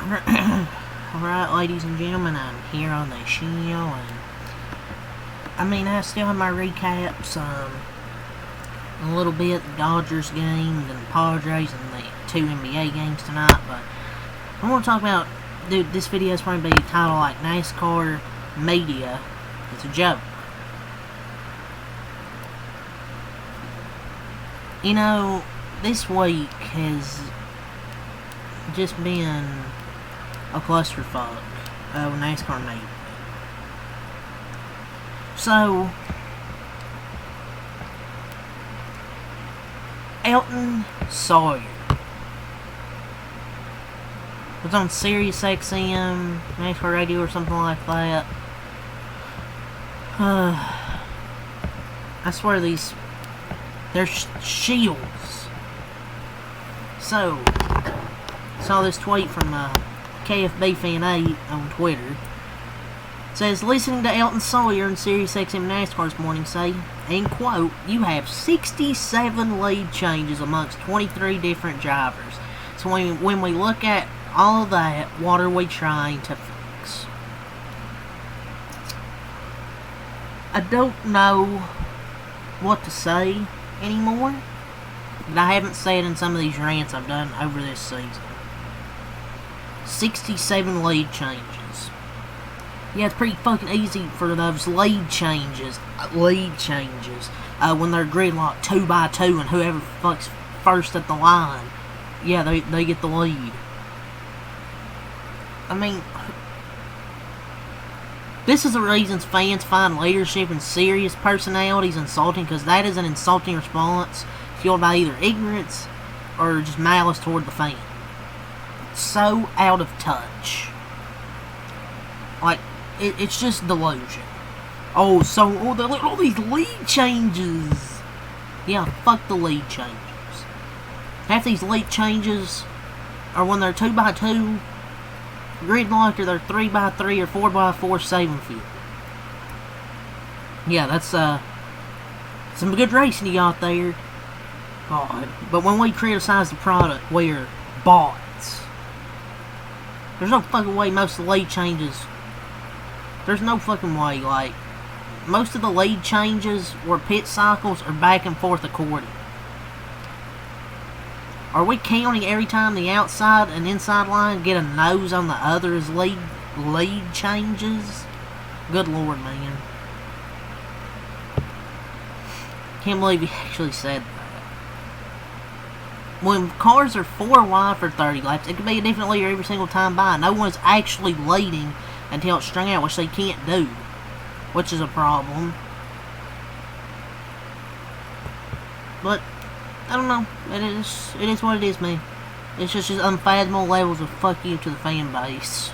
Alright, ladies and gentlemen, I'm here on the show, and I still have my recaps, a little bit, the Dodgers games, and the Padres, and the 2 NBA games tonight, but I want to talk about, dude, this video is probably be titled like NASCAR Media is a joke. You know, this week has just been a clusterfuck of NASCAR media. So, Elton Sawyer was on Sirius XM, NASCAR Radio or something like that. I swear they're shields. So, saw this tweet from KFB Fan 8 on Twitter. It says, listening to Elton Sawyer and Sirius XM NASCAR this morning say, and quote, you have 67 lead changes amongst 23 different drivers. So when we look at all of that, what are we trying to fix? I don't know what to say anymore, but I haven't said in some of these rants I've done over this season. 67 lead changes. Yeah, it's pretty fucking easy for those lead changes, when they're gridlocked 2 by 2 and whoever fucks first at the line, yeah, they get the lead. This is the reasons fans find leadership and serious personalities insulting, because that is an insulting response fueled by either ignorance or just malice toward the fan. So out of touch. Like, it's just delusion. Oh, look at all these lead changes. Yeah, fuck the lead changes. Half these lead changes are when they're 2 by 2 gridlocked, or they're 3 by 3 or 4 by 4 saving fuel. Yeah, that's some good racing you got there. God. But when we criticize the product, we're bots. There's no fucking way most of the lead changes. There's no fucking way, like, most of the lead changes were pit cycles or back and forth according. Are we counting every time the outside and inside line get a nose on the other's lead changes? Good lord, man. Can't believe he actually said that. When cars are 4 wide for 30 laps, it could be a different leader every single time by. No one's actually leading until it's strung out, which they can't do, which is a problem. But I don't know. It is what it is, man. It's just unfathomable levels of fuck you to the fan base.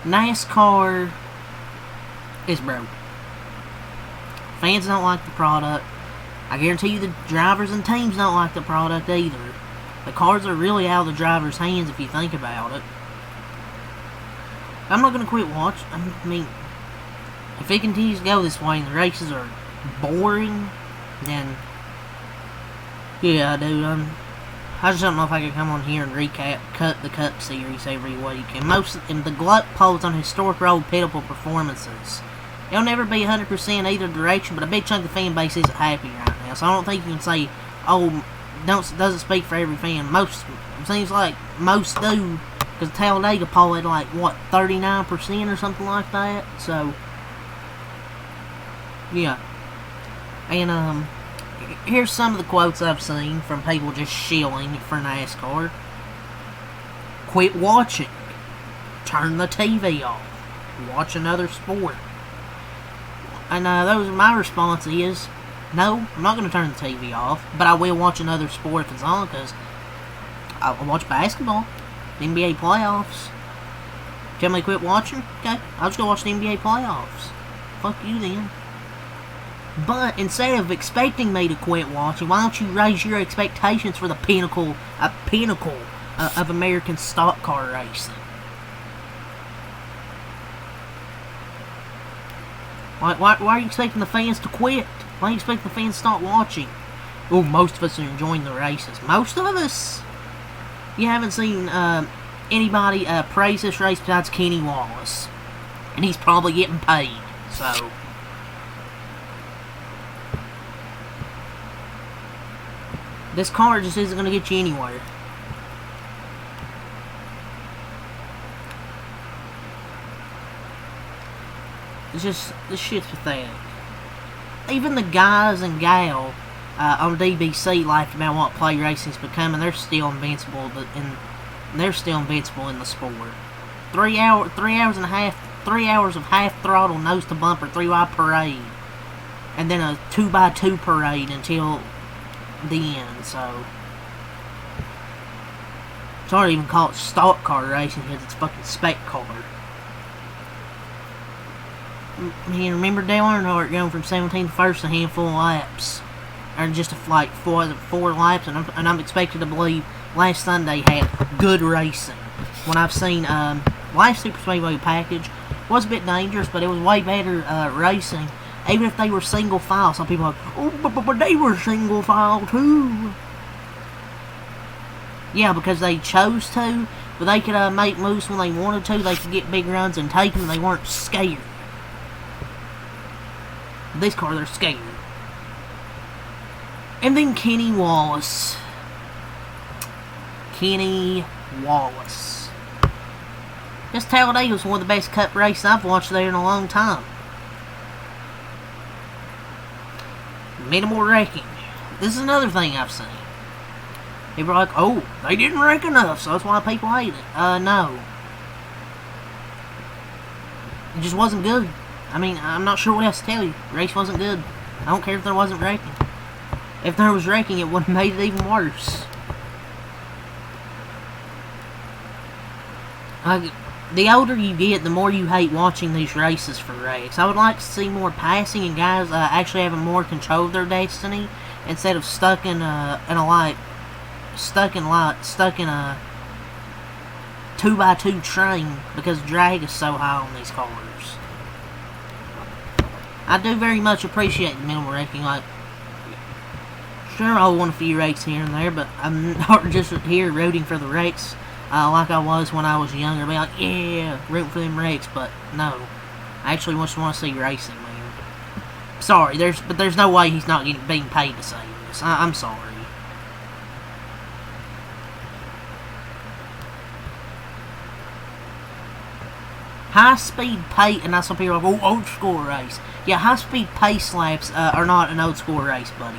NASCAR is broke. Fans don't like the product. I guarantee you the drivers and teams don't like the product either. The cars are really out of the drivers' hands if you think about it. I'm not going to quit watching. If it continues to go this way and the races are boring, then yeah, dude, I just don't know if I can come on here and cut the Cup Series every week. And the glut polls on historic road pitiful performances. It'll never be 100% either direction, but a big chunk of the fan base isn't happy right now. So I don't think you can say, oh, doesn't speak for every fan. It seems like most do, because Talladega poll had like, what, 39% or something like that? So, yeah. And, here's some of the quotes I've seen from people just shilling for NASCAR. Quit watching. Turn the TV off. Watch another sport. And my response is, no, I'm not going to turn the TV off, but I will watch another sport if it's on, because I'll watch basketball, the NBA playoffs. Tell me to quit watching? Okay, I'll just go watch the NBA playoffs. Fuck you then. But instead of expecting me to quit watching, why don't you raise your expectations for the pinnacle of American stock car racing? Why are you expecting the fans to quit? Why are you expecting the fans to stop watching? Oh, most of us are enjoying the races. Most of us? You haven't seen anybody praise this race besides Kenny Wallace. And he's probably getting paid, so... This car just isn't going to get you anywhere. It's just, this shit's pathetic. Even the guys and gal on DBC laughed about what play racing's becoming. They're still invincible, they're still invincible in the sport. 3 hours and a half, 3 hours of half throttle, nose to bumper, 3-wide parade, and then a 2x2 parade until the end. So it's hard to even call it stock car racing because it's fucking spec car. Man, remember Dale Earnhardt going from 17th to first a handful of laps, or just like four laps, and I'm expected to believe last Sunday had good racing. When I've seen last Super Speedway package was a bit dangerous, but it was way better racing. Even if they were single file, some people are like, oh, but they were single file too. Yeah, because they chose to, but they could make moves when they wanted to. They could get big runs and take them. They weren't scared. This car, they're scared. And then Kenny Wallace. Kenny Wallace. This Talladega was one of the best cup races I've watched there in a long time. Minimal wrecking. This is another thing I've seen. People are like, oh, they didn't wreck enough, so that's why people hate it. No. It just wasn't good. I mean, I'm not sure what else to tell you. The race wasn't good. I don't care if there wasn't wrecking. If there was wrecking, it would have made it even worse. The older you get, the more you hate watching these races for wrecks. I would like to see more passing and guys actually having more control of their destiny instead of stuck in a 2x2 train because drag is so high on these cars. I do very much appreciate the minimal wrecking. Like, sure, I'll want a few wrecks here and there, but I'm not just here rooting for the wrecks like I was when I was younger. Be like, yeah, rooting for them wrecks, but no. I actually just want to see racing, man. Sorry, there's no way he's not being paid to say this. I'm sorry. High-speed pace, and that's some people are like, oh, old school race. Yeah, high-speed pace laps are not an old school race, buddy.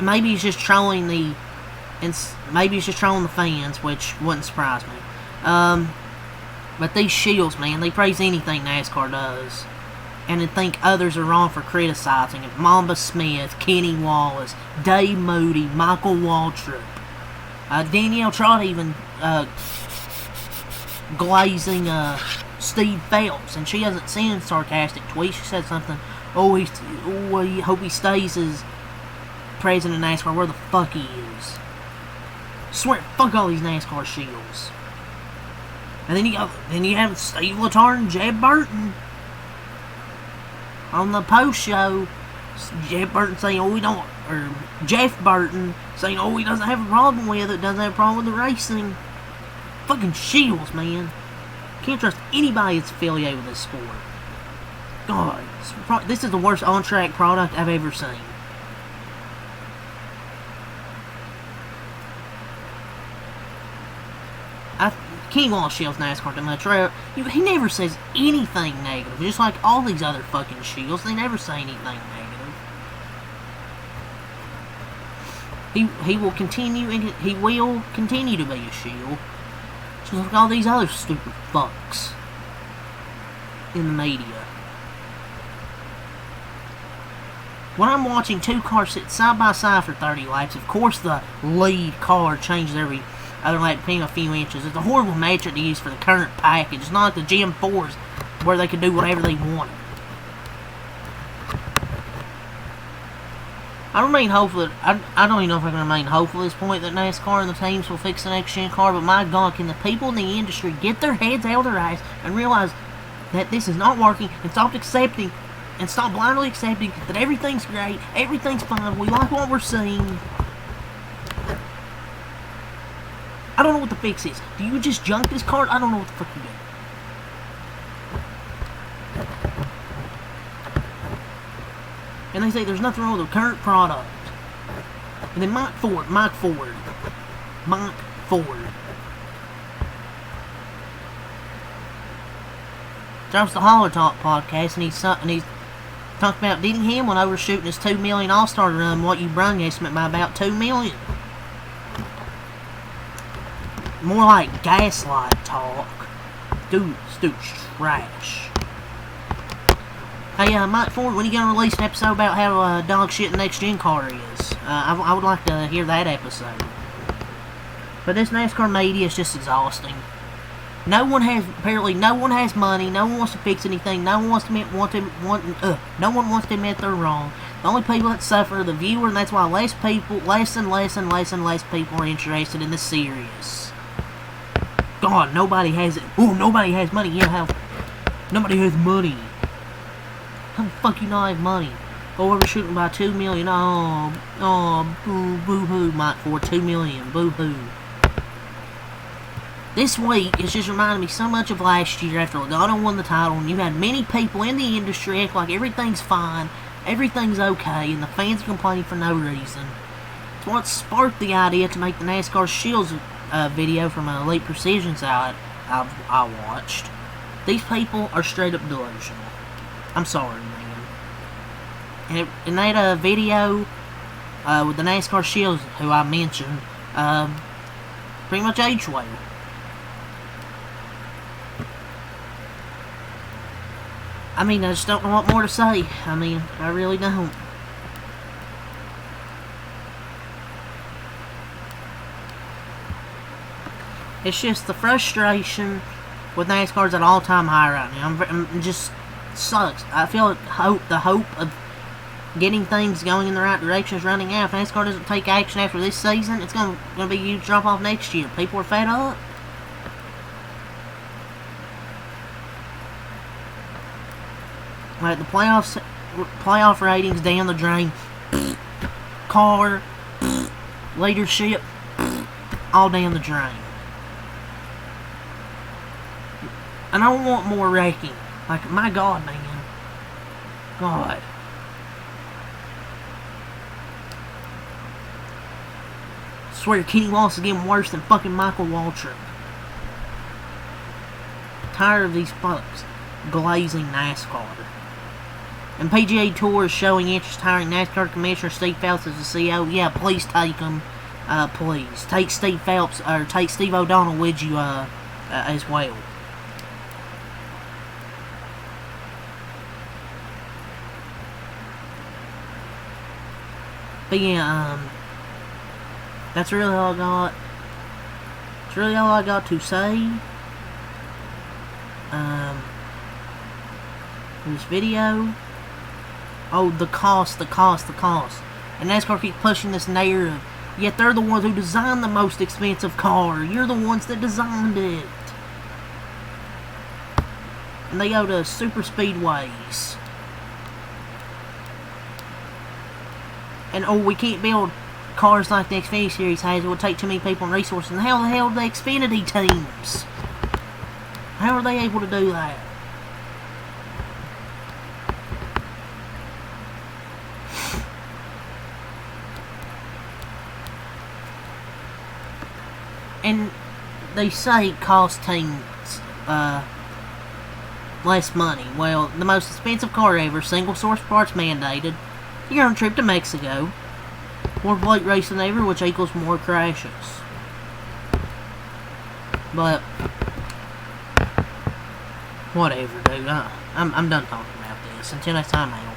Maybe he's just trolling the fans, which wouldn't surprise me. But these shields, man, they praise anything NASCAR does, and they think others are wrong for criticizing it. Mamba Smith, Kenny Wallace, Dave Moody, Michael Waltrip, Danielle Trott even glazing Steve Phelps, and she hasn't seen sarcastic tweets. She said something, I hope he stays as president of NASCAR, where the fuck he is. Swear, fuck all these NASCAR shields. And then you have Steve Letarte and Jeb Burton on the post show. Jeb Burton saying, Jeff Burton saying, he doesn't have a problem with it, doesn't have a problem with the racing. Fucking shields, man. Can't trust anybody that's affiliated with this sport. God, this is the worst on-track product I've ever seen. Kenny Wallace shields NASCAR too much. He never says anything negative. Just like all these other fucking shields, they never say anything negative. He will continue to be a shield. Just like all these other stupid fucks in the media. When I'm watching two cars sit side by side for 30 laps, of course the lead car changes every other lap depending on a few inches. It's a horrible metric to use for the current package. It's not like the GM4s where they can do whatever they want. I remain hopeful that, I don't even know if I can remain hopeful at this point that NASCAR and the teams will fix the next gen car, but my God, can the people in the industry get their heads out of their eyes and realize that this is not working and stop blindly accepting that everything's great, everything's fine, we like what we're seeing. I don't know what the fix is. Do you just junk this card? I don't know what the fuck you do. And they say there's nothing wrong with the current product. And then Mike Ford. Drops the Holler Talk podcast, and he's talking about Denny Hamlin overshooting his $2 million All-Star run, what you brung estimate by about $2 million. More like gaslight talk. Dude's trash. Hey, Mike Ford, when are you going to release an episode about how dog shit the next gen car is? I would like to hear that episode. But this NASCAR media is just exhausting. Apparently no one has money, no one wants to fix anything, no one wants to admit they're wrong. The only people that suffer are the viewer, and that's why less and less people are interested in the series. God, nobody has it. Oh, nobody has money. Yeah, how? Nobody has money. How the fuck you not have money? Oh, we're shooting by $2 million. Oh, boo-hoo, Mike Ford, $2 million, boo-hoo. This week, it's just reminded me so much of last year after Logano won the title, and you had many people in the industry act like everything's fine, everything's okay, and the fans are complaining for no reason. It's what sparked the idea to make the NASCAR Shields video from an Elite Precision site I watched. These people are straight up delusional. I'm sorry, man. And in that video with the NASCAR Shields, who I mentioned, pretty much aged well. I mean, I just don't know what more to say. I mean, I really don't. It's just the frustration with NASCAR's at all-time high right now. I'm just sucks. I feel like the hope of getting things going in the right direction is running out. If NASCAR doesn't take action after this season, it's gonna be a huge drop-off next year. People are fed up. Like, the playoff ratings down the drain. Car, leadership, all down the drain. And I don't want more wrecking. Like, my God, man. God. I swear, Kenny Wallace is getting worse than fucking Michael Waltrip. Tired of these fucks glazing NASCAR. And PGA Tour is showing interest hiring NASCAR Commissioner Steve Phelps as the CEO. Yeah, please take him. Please. Take Steve Phelps, or take Steve O'Donnell with you, as well. But yeah, that's really all I got. That's really all I got to say. In this video. Oh, the cost. And NASCAR keeps pushing this narrative. Yet they're the ones who designed the most expensive car. You're the ones that designed it. And they go to super speedways. And oh, we can't build cars like the Xfinity Series has. It would take too many people and resources. And how the hell are the Xfinity teams? How are they able to do that? And they say it costs teams less money. Well, the most expensive car ever, single source parts mandated. You're on a trip to Mexico. More plate racing than ever, which equals more crashes. But whatever, dude. I'm done talking about this. Until next time, man.